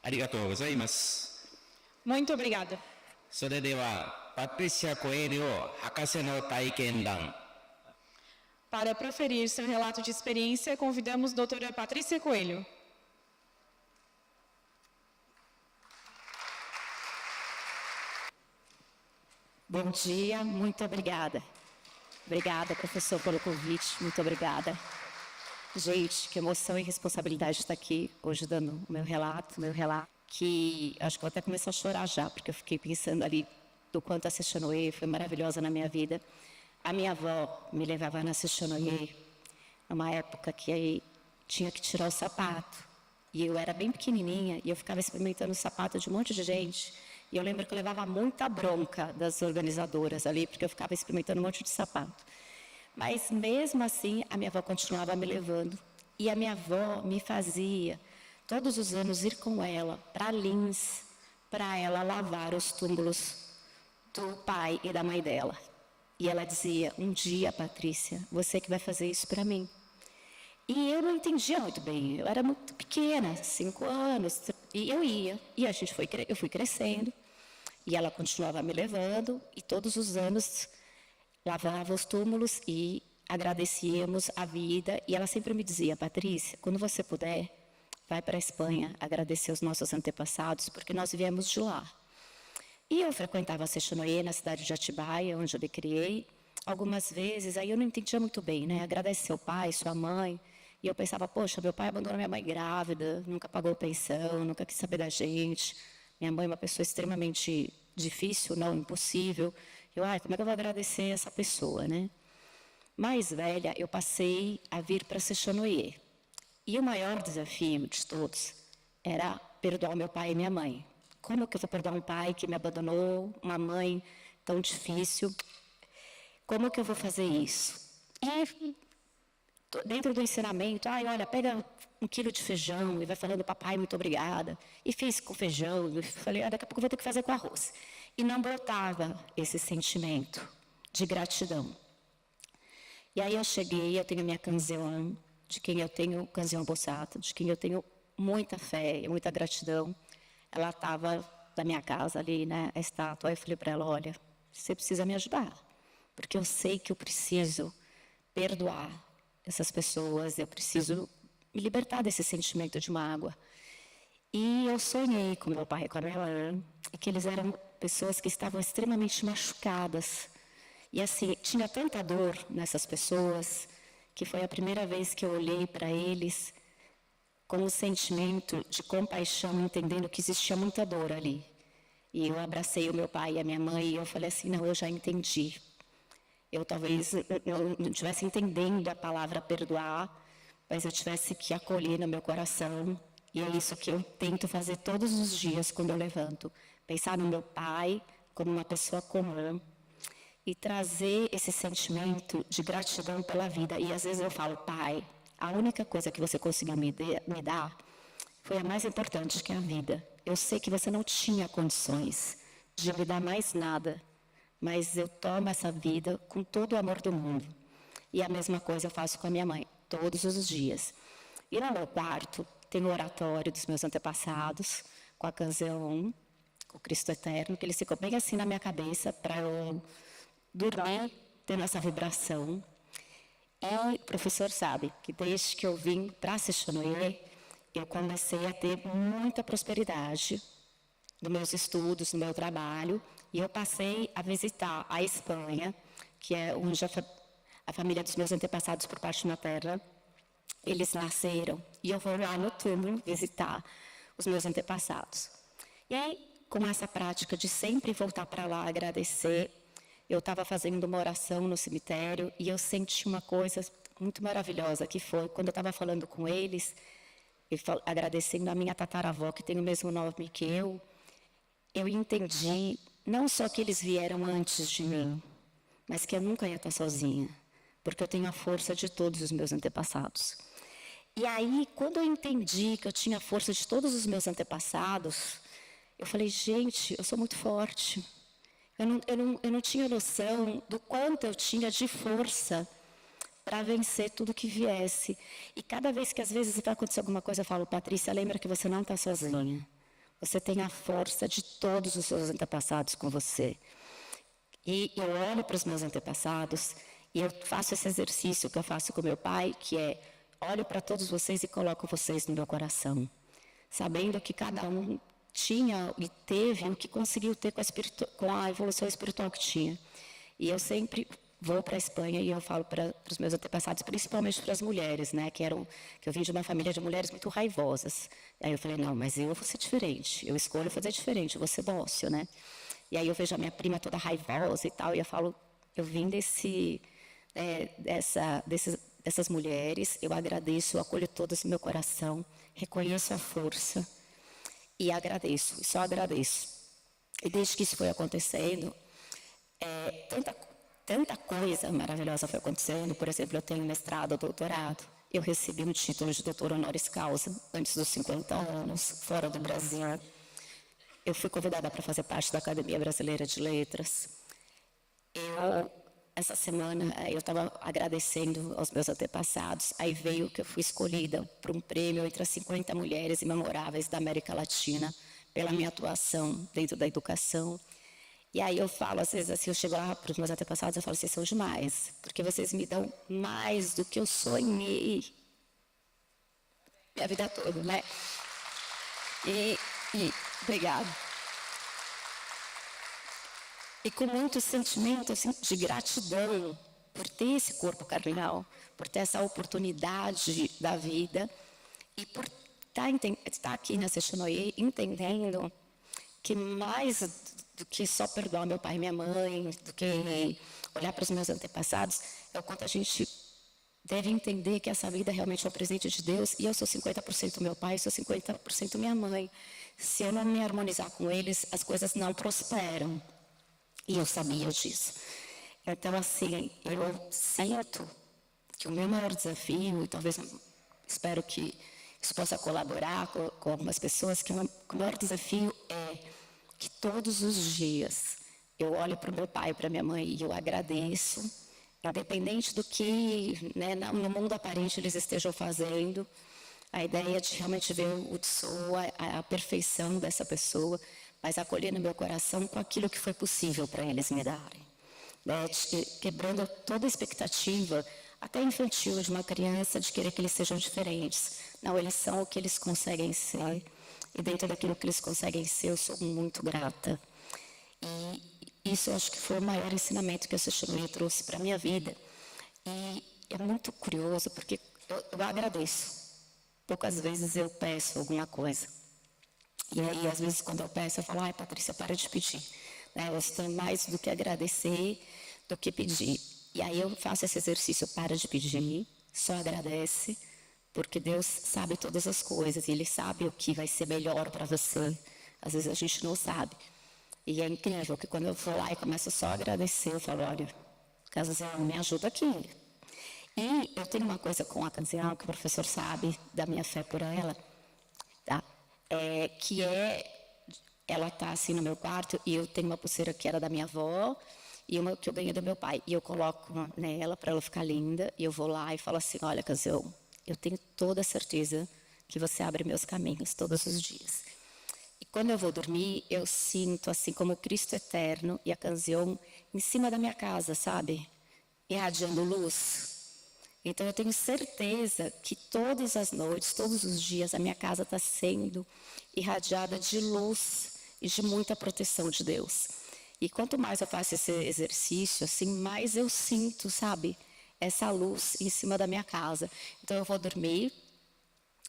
ありがとうございます。 Muito obrigada. それでは、パトリシア・コエリオ博士の体験談。 Para proferir seu relato de experiência, convidamos a doutora Patrícia Coelho. Bom dia, muito obrigada. Obrigada, professor, pelo convite, muito obrigada. Gente, que emoção e responsabilidade estar aqui hoje dando o meu relato, que acho que vou até começar a chorar já, porque eu fiquei pensando ali do quanto a Sesshonoye foi maravilhosa na minha vida. A minha avó me levava na Sesshonoye numa época que aí tinha que tirar o sapato. E eu era bem pequenininha e eu ficava experimentando o sapato de um monte de gente. E eu lembro que eu levava muita bronca das organizadoras ali, porque eu ficava experimentando um monte de sapato. Mas mesmo assim, a minha avó continuava me levando. E a minha avó me fazia, todos os anos, ir com ela para Lins, para ela lavar os túmulos do pai e da mãe dela. E ela dizia, um dia, Patrícia, você que vai fazer isso para mim. E eu não entendia muito bem, eu era muito pequena, 5 anos, e eu ia, e eu fui crescendo, e ela continuava me levando, e todos os anos lavava os túmulos e agradecíamos a vida, e ela sempre me dizia, Patrícia, quando você puder, vai para a Espanha agradecer os nossos antepassados, porque nós viemos de lá. E eu frequentava a Sesshonoye na cidade de Atibaia, onde eu me criei, algumas vezes, aí eu não entendia muito bem, né? Agradece seu pai, sua mãe. E eu pensava, poxa, meu pai abandonou minha mãe grávida, nunca pagou pensão, nunca quis saber da gente. Minha mãe é uma pessoa extremamente difícil, não impossível. Como é que eu vou agradecer essa pessoa, né? Mais velha, eu passei a vir para Sesshonoye. E o maior desafio de todos era perdoar meu pai e minha mãe. Como que eu vou perdoar um pai que me abandonou, uma mãe tão difícil? Como que eu vou fazer isso? E dentro do ensinamento, olha, pega 1 quilo de feijão e vai falando, papai, muito obrigada. E fiz com feijão, e falei, daqui a pouco eu vou ter que fazer com arroz. E não brotava esse sentimento de gratidão. E aí eu cheguei, eu tenho a minha Kanzeon, de quem eu tenho Kanzeon Bossato, de quem eu tenho muita fé e muita gratidão. Ela estava na minha casa ali, né, a estátua. Aí eu falei para ela, olha, você precisa me ajudar, porque eu sei que eu preciso perdoar essas pessoas, eu preciso me libertar desse sentimento de mágoa. E eu sonhei com meu pai e com a minha mãe, e que eles eram pessoas que estavam extremamente machucadas. E assim, tinha tanta dor nessas pessoas, que foi a primeira vez que eu olhei para eles com um sentimento de compaixão, entendendo que existia muita dor ali. E eu abracei o meu pai e a minha mãe, e eu falei assim, não, eu já entendi. Eu talvez não estivesse entendendo a palavra perdoar, mas eu tivesse que acolher no meu coração. E é isso que eu tento fazer todos os dias quando eu levanto. Pensar no meu pai como uma pessoa comum e trazer esse sentimento de gratidão pela vida. E às vezes eu falo, pai, a única coisa que você conseguiu me dar foi a mais importante, que é a vida. Eu sei que você não tinha condições de me dar mais nada, mas eu tomo essa vida com todo o amor do mundo. E a mesma coisa eu faço com a minha mãe, todos os dias. E no meu quarto tem o oratório dos meus antepassados, com a Kanzeon, com o Cristo Eterno, que ele ficou bem assim na minha cabeça para eu dormir tendo essa vibração. E o professor sabe que desde que eu vim para Sesshonoye, eu comecei a ter muita prosperidade nos meus estudos, no meu trabalho, e eu passei a visitar a Espanha, que é onde a família dos meus antepassados por parte materna, eles nasceram, e eu vou lá no túmulo visitar os meus antepassados. E aí, com essa prática de sempre voltar para lá agradecer, eu estava fazendo uma oração no cemitério e eu senti uma coisa muito maravilhosa, que foi quando eu estava falando com eles, agradecendo a minha tataravó, que tem o mesmo nome que eu entendi não só que eles vieram antes de mim, mas que eu nunca ia estar sozinha, porque eu tenho a força de todos os meus antepassados. E aí, quando eu entendi que eu tinha a força de todos os meus antepassados, eu falei, gente, eu sou muito forte. Eu não tinha noção do quanto eu tinha de força para vencer tudo que viesse. E cada vez que às vezes vai acontecer alguma coisa, eu falo, Patrícia, lembra que você não está sozinha. Você tem a força de todos os seus antepassados com você. E eu olho para os meus antepassados e eu faço esse exercício que eu faço com meu pai, que é, olho para todos vocês e coloco vocês no meu coração, sabendo que cada um tinha e teve o que conseguiu ter com a evolução espiritual que tinha. E eu sempre vou para a Espanha e eu falo para os meus antepassados, principalmente para as mulheres, né, que eu vim de uma família de mulheres muito raivosas. Aí eu falei, não, mas eu vou ser diferente, eu escolho fazer diferente, eu vou ser dócil, né? E aí eu vejo a minha prima toda raivosa e tal, e eu falo, eu vim dessas mulheres, eu agradeço, eu acolho todas no meu coração, reconheço a força e agradeço, só agradeço. E desde que isso foi acontecendo, tanta coisa maravilhosa foi acontecendo. Por exemplo, eu tenho mestrado, doutorado. Eu recebi um título de doutor honoris causa antes dos 50 anos, fora do Brasil. Eu fui convidada para fazer parte da Academia Brasileira de Letras. Essa semana, eu estava agradecendo aos meus antepassados. Aí veio que eu fui escolhida para um prêmio entre as 50 mulheres memoráveis da América Latina pela minha atuação dentro da educação. E aí eu falo, às vezes, assim, eu chego lá para os meus antepassados, eu falo, vocês são demais, porque vocês me dão mais do que eu sonhei minha vida toda, né? Obrigado. E com muito sentimento, assim, de gratidão por ter esse corpo carnal, por ter essa oportunidade da vida e por estar aqui na Seixinoye entendendo que mais do que só perdoar meu pai e minha mãe, do que olhar para os meus antepassados, é o quanto a gente deve entender que essa vida realmente é um presente de Deus, e eu sou 50% meu pai, sou 50% minha mãe. Se eu não me harmonizar com eles, as coisas não prosperam. E eu sabia disso. Então, assim, eu sinto que o meu maior desafio, e talvez espero que isso possa colaborar com algumas pessoas, que o maior desafio é que todos os dias eu olho para o meu pai e para minha mãe e eu agradeço, independente do que, né, no mundo aparente eles estejam fazendo, a ideia de realmente ver o Tsou, a perfeição dessa pessoa, mas acolher no meu coração com aquilo que foi possível para eles me darem, né, quebrando toda a expectativa, até infantil, de uma criança, de querer que eles sejam diferentes. Não, eles são o que eles conseguem ser, e dentro daquilo que eles conseguem ser, eu sou muito grata. E isso eu acho que foi o maior ensinamento que a Seixinoye trouxe para a minha vida. E é muito curioso, porque eu agradeço. Poucas vezes eu peço alguma coisa. E aí, às vezes, quando eu peço, eu falo, ai, Patrícia, para de pedir. Né? Você tem mais do que agradecer do que pedir. E aí eu faço esse exercício, para de pedir, só agradece, porque Deus sabe todas as coisas, e Ele sabe o que vai ser melhor para você. Às vezes a gente não sabe. E é incrível que quando eu vou lá e começo só a agradecer, eu falo, olha, Canzião, me ajuda aqui. E eu tenho uma coisa com a Canzião, que o professor sabe, da minha fé por ela, tá? Ela está assim no meu quarto, e eu tenho uma pulseira que era da minha avó, e uma que eu ganhei do meu pai. E eu coloco nela para ela ficar linda, e eu vou lá e falo assim, olha, Canzião, eu tenho toda a certeza que você abre meus caminhos todos os dias. E quando eu vou dormir, eu sinto assim como o Cristo eterno e a Canzião em cima da minha casa, sabe? Irradiando luz. Então eu tenho certeza que todas as noites, todos os dias, a minha casa está sendo irradiada de luz e de muita proteção de Deus. E quanto mais eu faço esse exercício, assim, mais eu sinto, sabe, essa luz em cima da minha casa. Então eu vou dormir,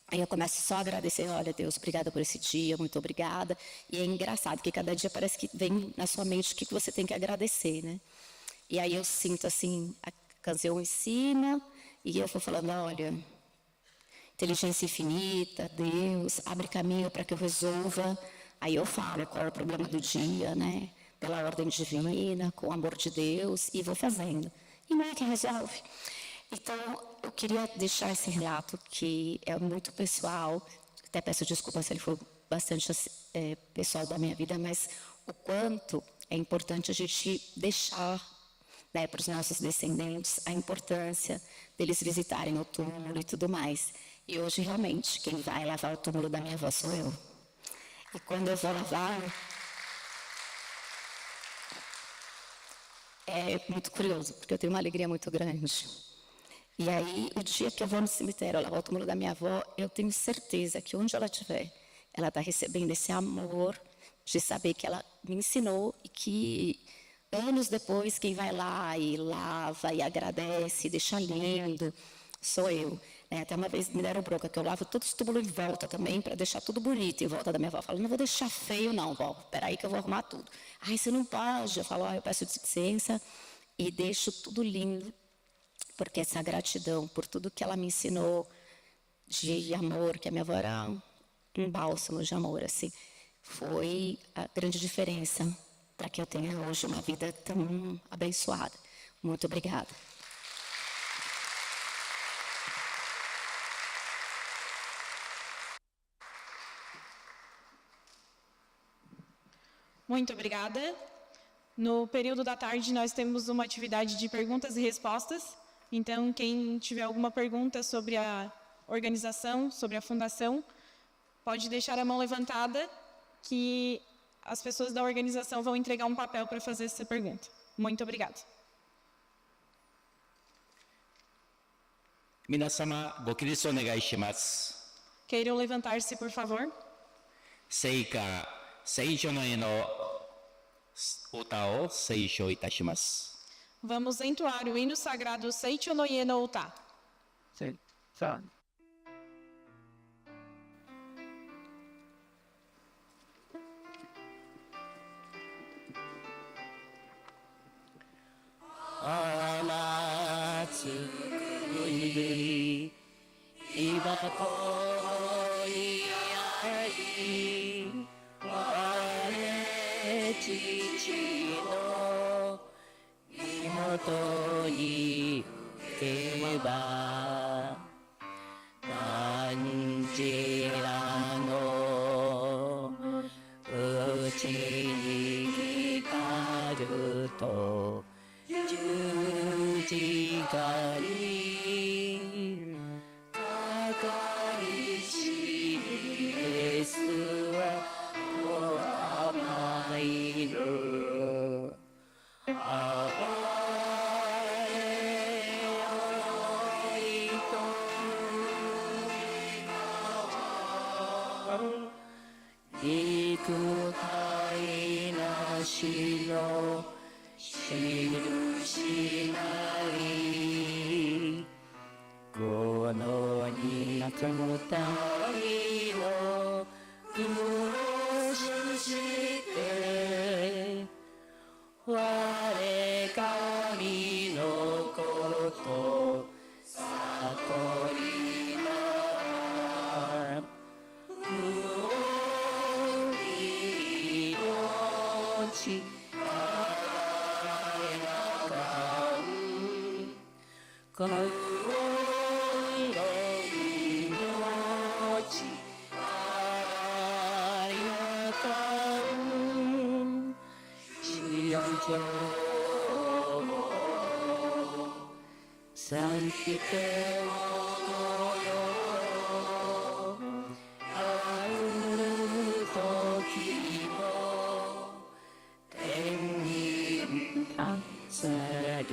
aí eu começo só a agradecer, olha, Deus, obrigada por esse dia, muito obrigada. E é engraçado que cada dia parece que vem na sua mente o que você tem que agradecer, né? E aí eu sinto, assim, a Canzião em cima, e eu vou falando, olha, inteligência infinita, Deus, abre caminho para que eu resolva. Aí eu falo qual é o problema do dia, né? Pela ordem divina, com o amor de Deus, e vou fazendo. E não é que resolve. Então, eu queria deixar esse relato que é muito pessoal, até peço desculpa se ele for bastante pessoal da minha vida, mas o quanto é importante a gente deixar, né, para os nossos descendentes a importância deles visitarem o túmulo e tudo mais. E hoje, realmente, quem vai lavar o túmulo da minha avó sou eu. E quando eu vou lavar, é muito curioso, porque eu tenho uma alegria muito grande. E aí, o dia que eu vou no cemitério, eu lavo o túmulo da minha avó, eu tenho certeza que onde ela estiver, ela está recebendo esse amor de saber que ela me ensinou e que anos depois, quem vai lá e lava e agradece, e deixa lindo, sou eu. Até uma vez me deram bronca, que eu lavo todos os túmulos em volta também, para deixar tudo bonito em volta da minha avó. Eu falo, não vou deixar feio não, vó, peraí que eu vou arrumar tudo. Ai, você não pode. Eu falo, eu peço licença e deixo tudo lindo, porque essa gratidão por tudo que ela me ensinou de amor, que a minha avó era um bálsamo de amor, assim, foi a grande diferença para que eu tenha hoje uma vida tão abençoada. Muito obrigada. Muito obrigada. No período da tarde, nós temos uma atividade de perguntas e respostas. Então, quem tiver alguma pergunta sobre a organização, sobre a fundação, pode deixar a mão levantada, que as pessoas da organização vão entregar um papel para fazer essa pergunta. Muito obrigada. 皆様、ご起立お願いします。 Queiram levantar-se, por favor. 聖歌、聖書の絵の歌を斉唱いたします。 Vamos entoar o hino sagrado Seicho no Ie no Uta. さあ、あつくいいばこいやいわれ父の妹にけばなんちらのうちにかると十字架にかかりしイエスはお甘いるあれよいと幾回なしの印ないこの二つの旅の苦労して我神のこと悟りな命この命あやかんしようさんきてをある時も天に立つる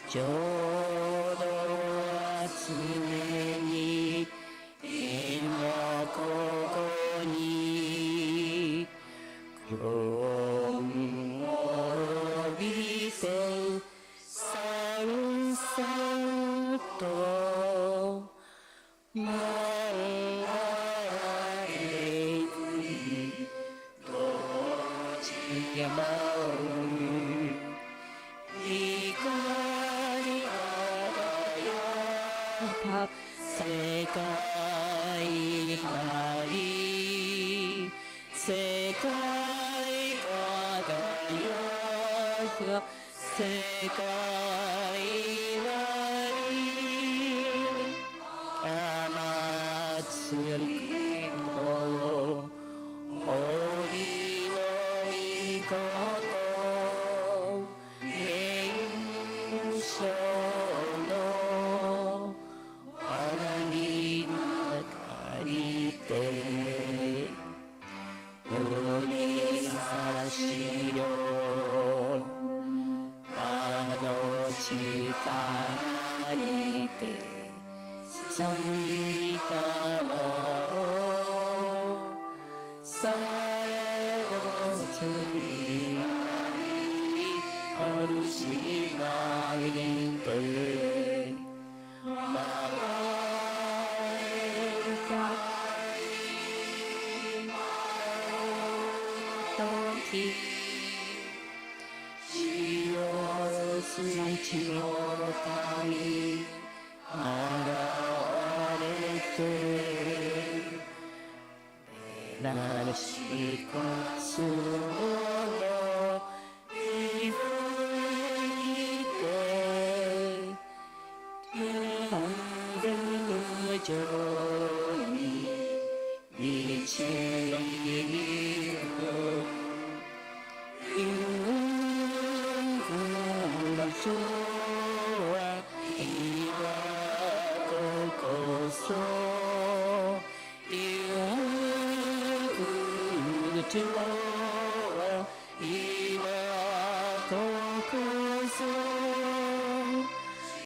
ちょうど常に今ここに今日を見てさんさんと舞えいくどちやまか世界がいい世界輝く世界はいい雨つりの鬼の御事伝承の花にかりて海差しよあの力にてさいたのさえをつりあるしないて守るか時潮すなちの谷現れてなしこつのいふいて飛んで無情に導く夕場所は今こそ夕口を